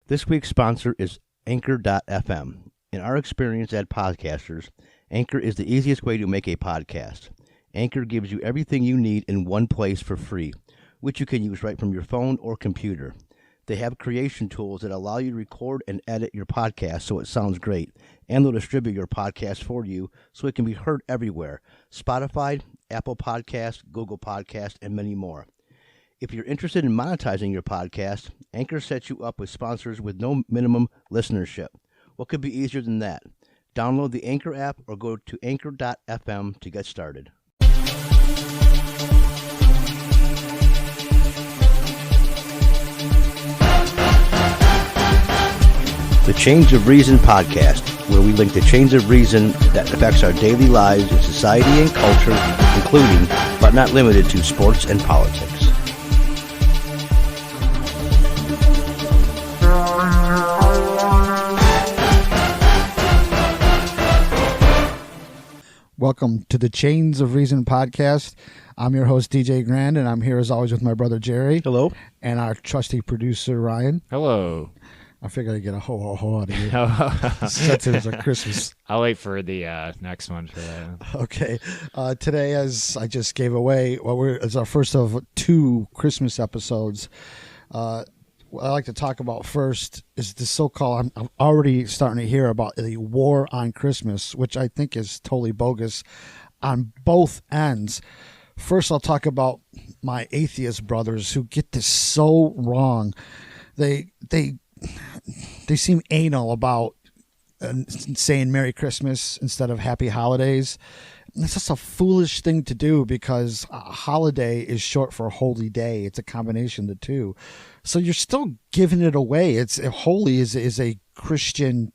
This week's sponsor is Anchor.fm. In our experience as podcasters, Anchor is the easiest way to make a podcast. Anchor gives you everything you need in one place for free, which you can use right from your phone or computer. They have creation tools that allow you to record and edit your podcast so it sounds great, and they'll distribute your podcast for you so it can be heard everywhere: Spotify, Apple Podcasts, Google Podcasts, and many more. If you're interested in monetizing your podcast, Anchor sets you up with sponsors with no minimum listenership. What could be easier than that? Download the Anchor app or go to Anchor.fm to get started. The Chains of Reason podcast, where we link the chains of reason that affects our daily lives in society and culture, including, but not limited to, sports and politics. Welcome to the Chains of Reason podcast. I'm your host, DJ Grand, and I'm here as always with my brother, Jerry. Hello. And our trusty producer, Ryan. Hello. I figured I'd get a ho, ho, ho out of you. Since it was a Christmas. I'll wait for the next one for that. Okay. Today, as I just gave away, it's our first of two Christmas episodes. What I'd like to talk about first is the so-called, I'm already starting to hear about the war on Christmas, which I think is totally bogus on both ends. First, I'll talk about my atheist brothers who get this so wrong. They seem anal about saying Merry Christmas instead of Happy Holidays. It's just a foolish thing to do because a holiday is short for holy day. It's a combination of the two. So you're still giving it away. It's holy is a Christian,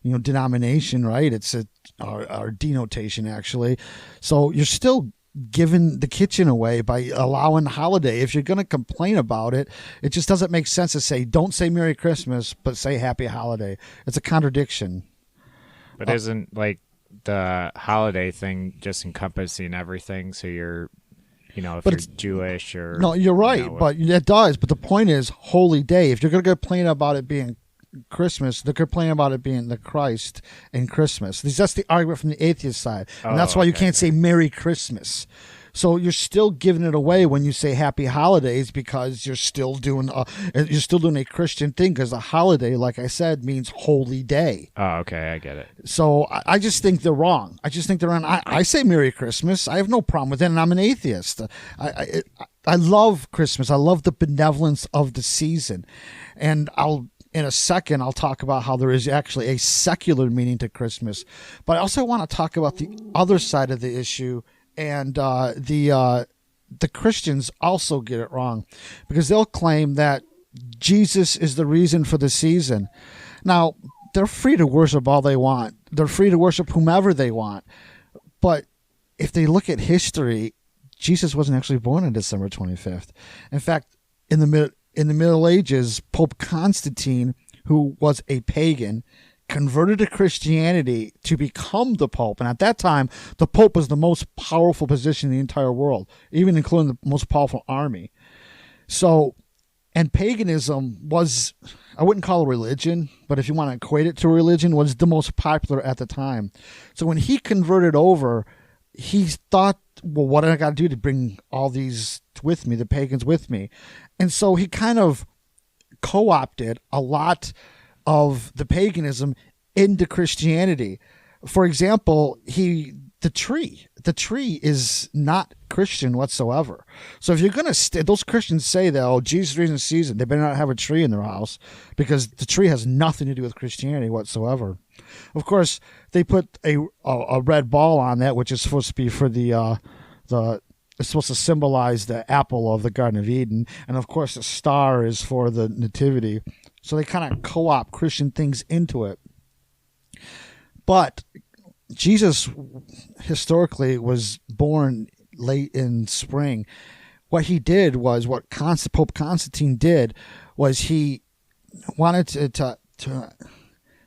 denomination, right? It's our denotation actually. So you're still giving the kitchen away by allowing holiday. If you're going to complain about it, it just doesn't make sense to say, don't say Merry Christmas, but say Happy Holiday. It's a contradiction. But isn't like the holiday thing just encompassing everything? So you're, if but you're Jewish or... No, you're right, but it does. But the point is holy day. If you're going to complain about it being Christmas, they're complaining about it being the Christ and Christmas. That's the argument from the atheist side. And that's why you can't say Merry Christmas. So you're still giving it away when you say Happy Holidays because you're still doing a Christian thing, because a holiday, like I said, means holy day. Oh, okay, I get it. So I just think they're wrong. I say Merry Christmas. I have no problem with it, and I'm an atheist. I love Christmas. I love the benevolence of the season. And in a second, I'll talk about how there is actually a secular meaning to Christmas. But I also want to talk about the other side of the issue. And the Christians also get it wrong because they'll claim that Jesus is the reason for the season. Now, they're free to worship all they want. They're free to worship whomever they want. But if they look at history, Jesus wasn't actually born on December 25th. In fact, in the Middle Ages, Pope Constantine, who was a pagan, converted to Christianity to become the Pope. And at that time, the Pope was the most powerful position in the entire world, even including the most powerful army. So, and paganism was, I wouldn't call it religion, but if you want to equate it to religion, was the most popular at the time. So when he converted over, he thought, well, what do I got to do to bring all these with me, the pagans with me? And so he kind of co-opted a lot of the paganism into Christianity. For example, the tree is not Christian whatsoever. So if you're going to those Christians say that, Jesus reason season, they better not have a tree in their house because the tree has nothing to do with Christianity whatsoever. Of course, they put a red ball on that, which is supposed to be for it's supposed to symbolize the apple of the Garden of Eden. And of course, the star is for the nativity. So they kind of co-opt Christian things into it. But Jesus historically was born late in spring. What he did was, Pope Constantine did was he wanted to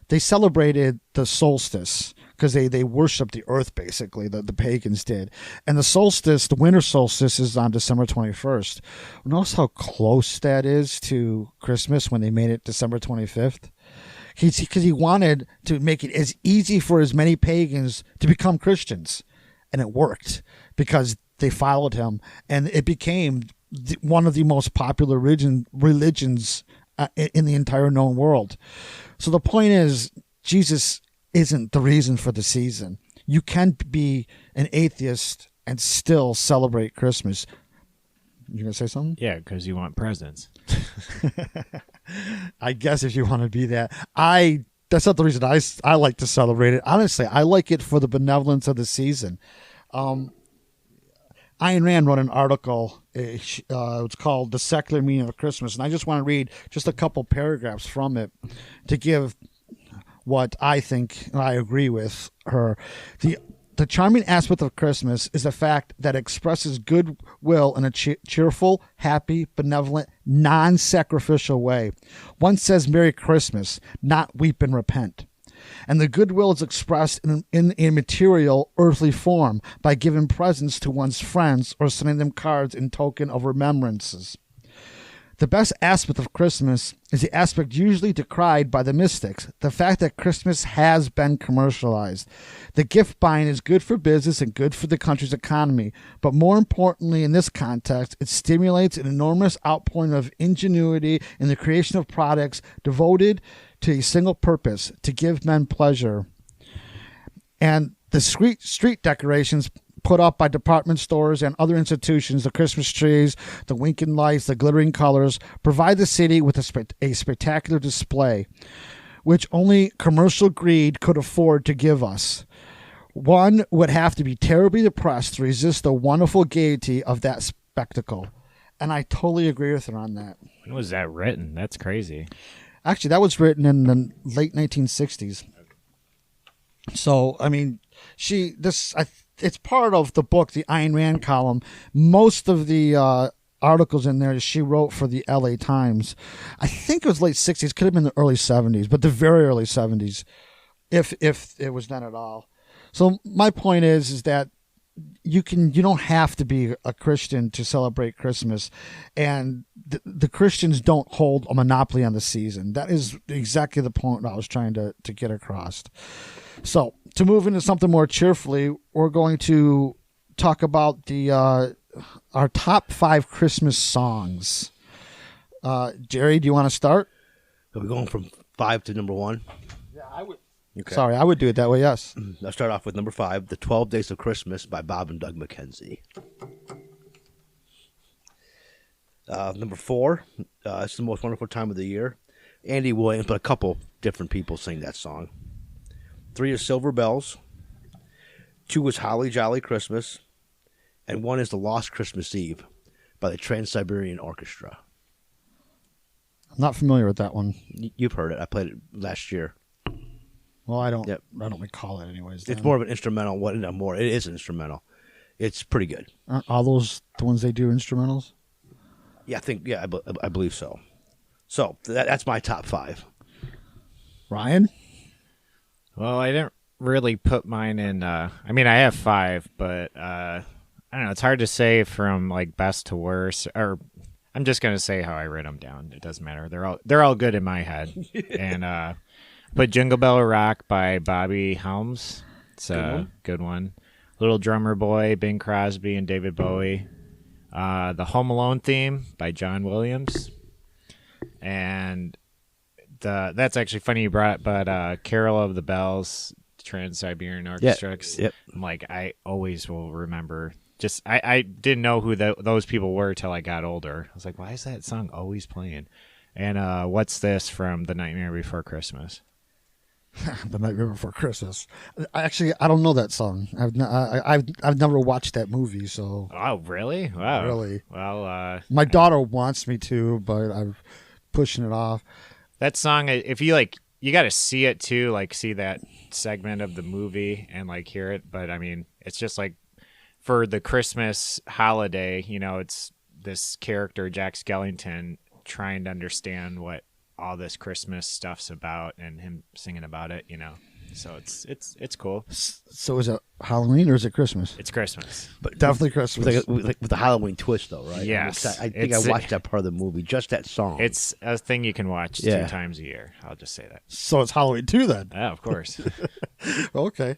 they celebrated the solstice because they worship the earth, basically, the pagans did. And the solstice, the winter solstice, is on December 21st. Notice how close that is to Christmas when they made it December 25th. Because he wanted to make it as easy for as many pagans to become Christians. And it worked because they followed him, and it became one of the most popular religions in the entire known world. So the point is, Jesus isn't the reason for the season. You can be an atheist and still celebrate Christmas. You gonna say something? Yeah, because you want presents. I guess if you want to be that, that's not the reason I like to celebrate it. Honestly, I like it for the benevolence of the season. Ayn Rand wrote an article. It's called "The Secular Meaning of Christmas," and I just want to read just a couple paragraphs from it to give what I think and I agree with her. The charming aspect of Christmas is the fact that it expresses goodwill in a cheerful, happy, benevolent, non-sacrificial way. One says Merry Christmas, not weep and repent. And the goodwill is expressed in a material, earthly form by giving presents to one's friends or sending them cards in token of remembrances. The best aspect of Christmas is the aspect usually decried by the mystics, the fact that Christmas has been commercialized. The gift buying is good for business and good for the country's economy, but more importantly in this context, it stimulates an enormous outpouring of ingenuity in the creation of products devoted to a single purpose, to give men pleasure. And the street decorations put up by department stores and other institutions, the Christmas trees, the winking lights, the glittering colors, provide the city with a spectacular display, which only commercial greed could afford to give us. One would have to be terribly depressed to resist the wonderful gaiety of that spectacle. And I totally agree with her on that. When was that written? That's crazy. Actually, that was written in the late 1960s. So, I mean, it's part of the book, the Ayn Rand column. Most of the articles in there she wrote for the LA Times. I think it was late 60s, could have been the early 70s, but the very early 70s, if it was done at all. So my point is that you don't have to be a Christian to celebrate Christmas, and the Christians don't hold a monopoly on the season. That is exactly the point I was trying to get across. So to move into something more cheerfully, we're going to talk about our top 5 Christmas songs. Jerry, do you want to start? Are we going from 5 to number 1? Yeah, I would. Okay. Sorry, I would do it that way, yes. I'll start off with number 5, The 12 Days of Christmas by Bob and Doug McKenzie. Number 4, It's the Most Wonderful Time of the Year. Andy Williams, but a couple different people sing that song. 3 is Silver Bells. 2 is Holly Jolly Christmas. And 1 is The Lost Christmas Eve by the Trans-Siberian Orchestra. I'm not familiar with that one. You've heard it. I played it last year. Well, I don't. Yep. I don't recall it, anyways. It's more of an instrumental. It is an instrumental. It's pretty good. Aren't all those the ones they do instrumentals? Yeah, I believe so. So that's my top 5. Ryan? Well, I didn't really put mine in. I mean, I have 5, but I don't know. It's hard to say from like best to worst. Or I'm just gonna say how I wrote them down. It doesn't matter. They're all good in my head. And put Jingle Bell Rock by Bobby Helms. It's a good one. Little Drummer Boy, Bing Crosby and David Bowie. The Home Alone theme by John Williams. And that's actually funny you brought it, but Carol of the Bells, Trans-Siberian Orchestra. Yep. I'm like, I always will remember. Just I didn't know who those people were till I got older. I was like, why is that song always playing? And What's This from The Nightmare Before Christmas? The Nightmare Before Christmas. I don't know that song. I've never watched that movie, so. Oh, really? Wow. Really? Well, my daughter wants me to, but I'm pushing it off. That song, if you like, you got to see it too, like see that segment of the movie and like hear it. But I mean, it's just like for the Christmas holiday, it's this character, Jack Skellington, trying to understand what all this Christmas stuff's about and him singing about it, So it's cool. So is it Halloween or is it Christmas? It's Christmas. But Definitely Christmas. with the Halloween twist, though, right? Yes. I think I watched that part of the movie, just that song. It's a thing you can watch 2 times a year. I'll just say that. So it's Halloween too then. Yeah, of course. Okay.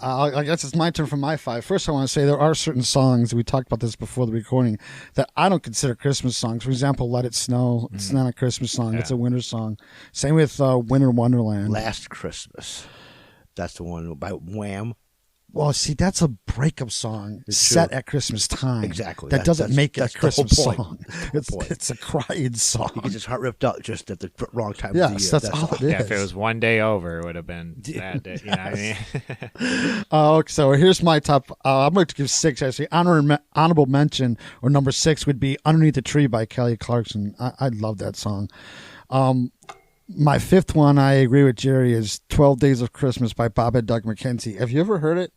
I guess it's my turn for my 5. First, I want to say there are certain songs, we talked about this before the recording, that I don't consider Christmas songs. For example, Let It Snow. It's not a Christmas song. It's a winter song. Same with Winter Wonderland. Last Christmas. That's the one by Wham. Well, see, that's a breakup song set at Christmas time. Exactly. That doesn't make it a that's the whole Christmas point. song. That's the whole point. It's a crying song. He gets his heart ripped out just at the wrong time of the Yes, year. that's all it is. Yeah, if it was one day over, it would have been that day. You know what I mean? So here's my top. I'm going to give 6 actually. Honorable mention or number 6 would be "Underneath the Tree" by Kelly Clarkson. I love that song. My 5th one, I agree with Jerry, is 12 Days of Christmas by Bob and Doug McKenzie. Have you ever heard it?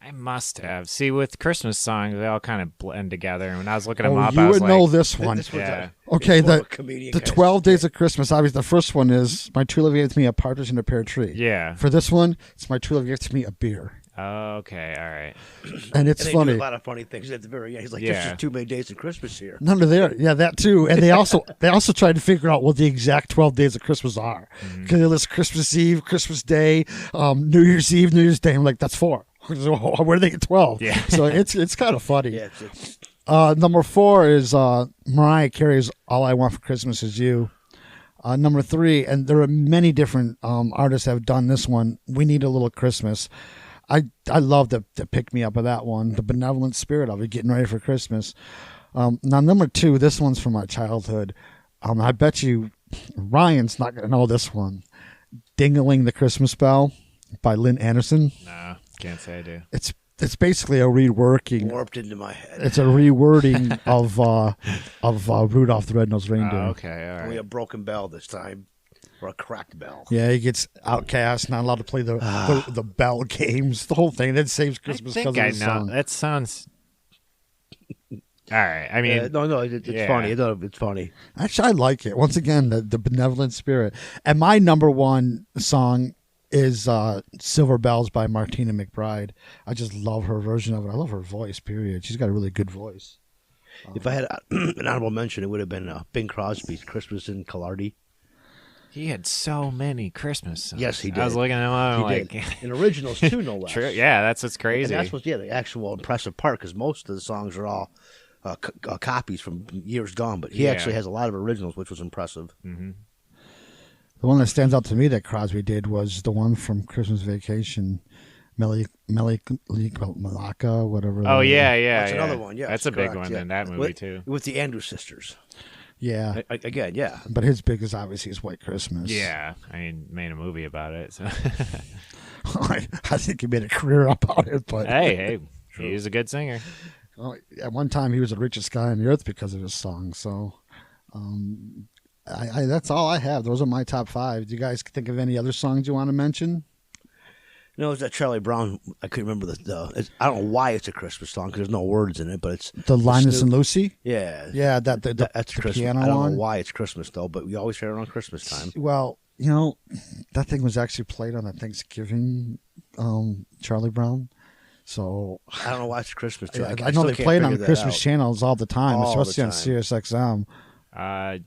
I must have. See, with Christmas songs, they all kind of blend together. And when I was looking them up, you I was would like, know this one. This one's Yeah. Okay, it's more the of a comedian the kind of 12 Days of Christmas. Obviously, the first one is "My True Love Gave to Me a Partridge in a Pear Tree." yeah. For this one, it's "My True Love Gave to Me a Beer," Okay, all right. and it's And they funny. do a lot of funny things at the very end. He's like, Yeah. "There's just too many days of Christmas here." None of there, yeah, that too. And they also tried to figure out what the exact 12 days of Christmas are, because it lists Christmas Eve, Christmas Day, New Year's Eve, New Year's Day. I'm like, that's 4. So where do they get 12? Yeah. So it's kind of funny. Yeah, it's Number 4 is Mariah Carey's "All I Want for Christmas Is You." Number 3, and there are many different artists that have done this one, "We Need a Little Christmas." I love the pick me up of that one, the benevolent spirit of it, getting ready for Christmas. Now, number 2, this one's from my childhood. I bet you Ryan's not going to know this one. "Ding-a-ling the Christmas Bell" by Lynn Anderson. No, can't say I do. It's basically a reworking. warped into my head. It's a rewording of Rudolph the Red-Nosed Reindeer. Okay, all Only right. a broken bell this time, or a cracked bell. Yeah, he gets outcast, not allowed to play the bell games, the whole thing. That saves I Christmas think because of I the know. song. That sounds... All right, I mean... No, it's yeah. funny. It's funny. Actually, I like it. Once again, the benevolent spirit. And my number 1 song is "Silver Bells" by Martina McBride. I just love her version of it. I love her voice, period. She's got a really good voice. If I had an honorable mention, it would have been Bing Crosby's "Christmas in Killarney." He had so many Christmas songs. Yes, he I was did. looking at him, I'm He like... did. And originals too, no less. True. Yeah, that's what's crazy. And that's what's the actual impressive part, because most of the songs are all copies from years gone, but he Yeah. actually has a lot of originals, which was impressive. The one that stands out to me that Crosby did was the one from Christmas Vacation, Malaka, whatever. Oh, yeah, yeah. That's yeah. another one. Yeah, That's a big correct, one yeah. in that movie, with, too. with the Andrews sisters. Yeah. Again, yeah. But his biggest, obviously, is White Christmas. Yeah, I mean, made a movie about it. So. I think he made a career about it. But hey, he's a good singer. at one time, he was the richest guy on the earth because of his song. So that's all I have. Those are my top 5. Do you guys think of any other songs you want to mention? No, it's that Charlie Brown. I couldn't remember I don't know why it's a Christmas song because there's no words in it, but it's The Linus Snoop- and Lucy? Yeah, Yeah, that's the Christmas. piano I don't one. know why it's Christmas though, but we always hear it on Christmas time. Well, that thing was actually played on a Thanksgiving Charlie Brown. So I don't know why it's Christmas too. I know still they can't play it on figure that Christmas out. channels all the time, All the especially on time. SiriusXM.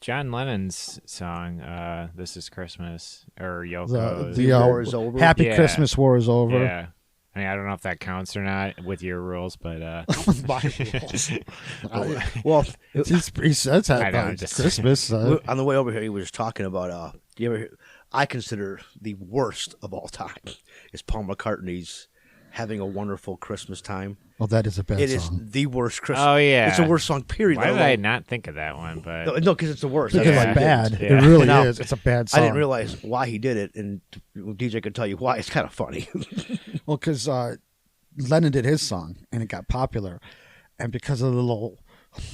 John Lennon's song, "This Is Christmas," or The Yoko's. War is over. Happy Yeah. Christmas, War is over. Yeah. I mean, I don't know if that counts or not with your rules, but My rules. Well, he says that I know, about just- Christmas. on the way over here, he was talking about. Do you ever hear, I consider the worst of all time is Paul McCartney's "Having a Wonderful Christmas Time." Well, that is a bad It is song. the worst Christmas. Oh, yeah. it's the worst song. Period. why let did I alone- not think of that one? But No, because it's the worst. Because That's it's why I bad. didn't. Yeah. It really Now, is. It's a bad song. I didn't realize why he did it, and DJ could tell you why. It's kind of funny. Well, because Lennon did his song, and it got popular. And because of the little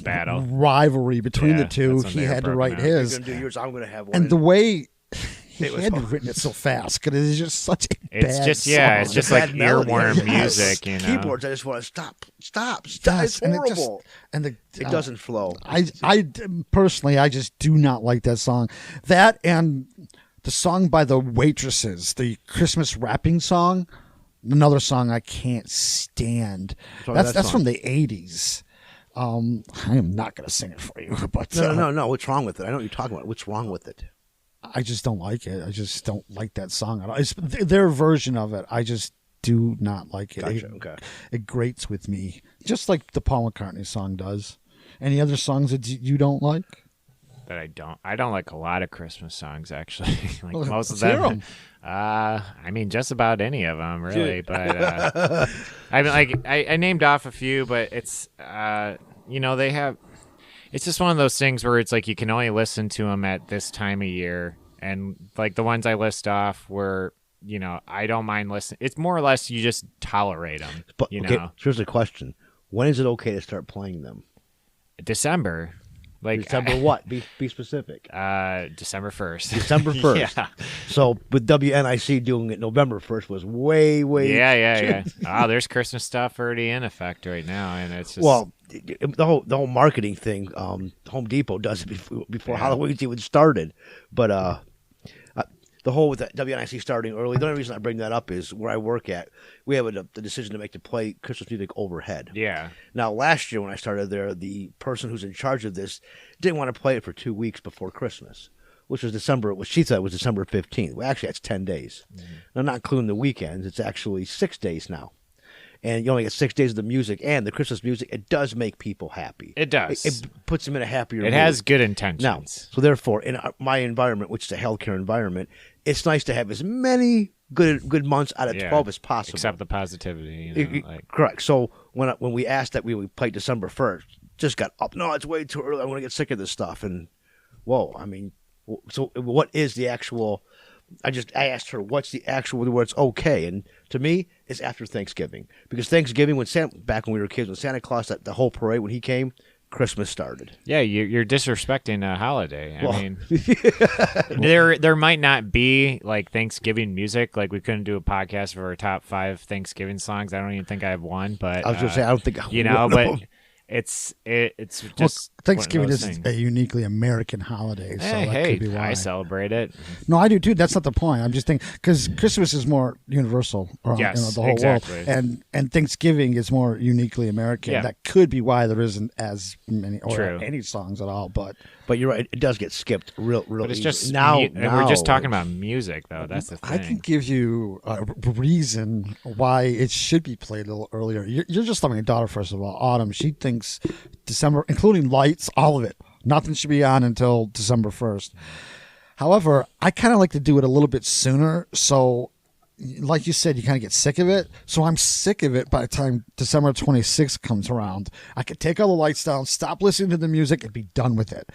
battle. rivalry between Yeah, the two, that's when he they were had to broken write out. You're his. gonna do yours. I'm gonna have one. And the way he It was had hard. written it so fast, because it's just such a It's bad just yeah, song. it's just Bad like melody. earworm Yes. music, you know. Keyboards. I just want to stop. Yes, It's and horrible. it It doesn't flow. I personally, I just do not like that song. That and the song by the Waitresses, the Christmas rapping song. Another song I can't stand. That's from the 80s. I am not going to sing it for you, but No. What's wrong with it? I know what you're talking about. What's wrong with it? I just don't like it. I just don't like that song at all. It's their version of it. I just do not like it. Gotcha. Okay. It grates with me, just like the Paul McCartney song does. Any other songs that you don't like? That I don't like a lot of Christmas songs, actually. Like Well, most of let's hear them. I mean, just about any of them, really. But I mean, like I named off a few, but it's they have. It's just one of those things where it's like you can only listen to them at this time of year, and like the ones I list off were, I don't mind listening. It's more or less you just tolerate them. But okay, here's the question: when is it okay to start playing them? December. Like December what? Be specific. December 1st. December 1st. Yeah. So with WNIC doing it November 1st was way. Yeah. There's Christmas stuff already in effect right now, and it's just the whole marketing thing. Home Depot does it before Halloween's even started, but the whole with the WNIC starting early. The only reason I bring that up is where I work at. We have the decision to make to play Christmas music overhead. Yeah. Now, last year when I started there, the person who's in charge of this didn't want to play it for 2 weeks before Christmas, which was December. What she thought was December 15th. Well, actually, that's 10 days. Mm-hmm. Now, not including the weekends, it's actually 6 days now. And you only get 6 days of the music and the Christmas music. It does make people happy. It does. It puts them in a happier mood. It has good intentions. Now, so therefore, in my environment, which is a healthcare environment, it's nice to have as many good months out of 12 as possible. Except the positivity. Correct. So when we asked that we would play December 1st, just got up. No, it's way too early. I'm going to get sick of this stuff. And whoa, I mean, so what is the actual? I asked her what's the actual where it's okay, and to me, it's after Thanksgiving, because Thanksgiving back when we were kids, when Santa Claus the whole parade when he came, Christmas started. Yeah, you're disrespecting a holiday. I mean, there might not be like Thanksgiving music. Like we couldn't do a podcast for our top 5 Thanksgiving songs. I don't even think I have one. But I was going to say I don't think but it's just Thanksgiving is a uniquely American holiday. So that could be why. I celebrate it. No, I do too. That's not the point. I'm just thinking because Christmas is more universal around the whole world, and Thanksgiving is more uniquely American. Yeah. That could be why there isn't as many or True. any songs at all. But you're right. It does get skipped real But it's easily. just now we're just talking about music though. That's the thing. I can give you a reason why it should be played a little earlier. You're just loving your daughter, first of all. Autumn, she thinks December, including lights, all of it. Nothing should be on until December 1st. However, I kind of like to do it a little bit sooner. So, like you said, you kind of get sick of it. So I'm sick of it by the time December 26th comes around. I could take all the lights down, stop listening to the music, and be done with it.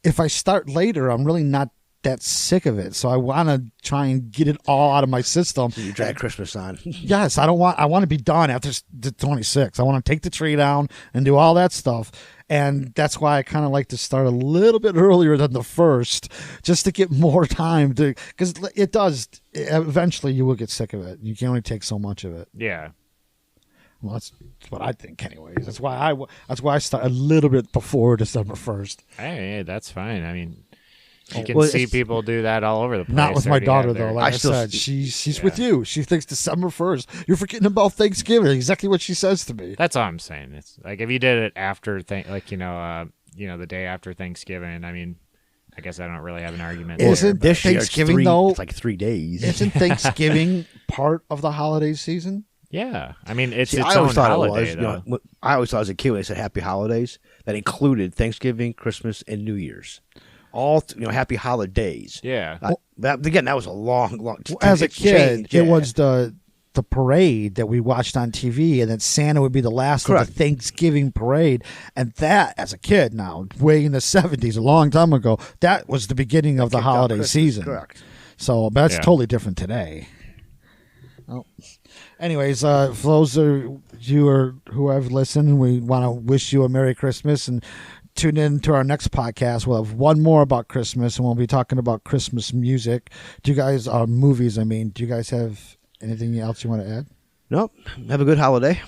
If I start later, I'm really not that sick of it. So I want to try and get it all out of my system. So you drag Christmas on. Yes, I want to be done after the 26th. I want to take the tree down and do all that stuff. And that's why I kind of like to start a little bit earlier than the 1st, just to get more time to, because it does, eventually you will get sick of it. You can only take so much of it. Yeah. Well, that's what I think anyways. That's why I start a little bit before December 1st. Hey, that's fine. I mean, you can see people do that all over the place. Not with my daughter, though. Like I said, she's with you. She thinks December 1st. You're forgetting about Thanksgiving. Exactly what she says to me. That's all I'm saying. It's like if you did it after, the day after Thanksgiving. I mean, I guess I don't really have an argument. Isn't this Thanksgiving though? It's like 3 days. Isn't Thanksgiving part of the holiday season? Yeah, I mean it's I its always own thought holiday. it was. I always thought as a kid when they said Happy Holidays, that included Thanksgiving, Christmas, and New Year's. All happy holidays. Yeah. That was a long. As a kid, it was the parade that we watched on TV, and then Santa would be the last of the Thanksgiving parade. And that, as a kid, now way in the 70s, a long time ago, that was the beginning of the holiday season. Correct. So that's totally different today. Oh. Anyways, for those of you who have listened, we want to wish you a Merry Christmas and tune in to our next podcast. We'll have one more about Christmas, and we'll be talking about Christmas music. Do you guys, movies, do you guys have anything else you want to add? Nope. Have a good holiday.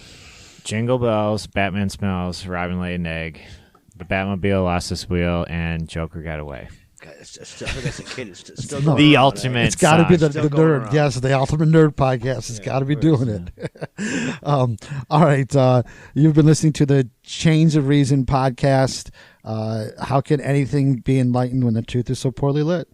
Jingle bells, Batman smells, Robin laid an egg, the Batmobile lost its wheel, and Joker got away. God, it's still, I think as a kid, it's still no, going The on, ultimate It's got to be the Still going nerd. around. Yes, the Ultimate Nerd Podcast. It's got to be doing it. All right. You've been listening to the Chains of Reason podcast. How can anything be enlightened when the truth is so poorly lit?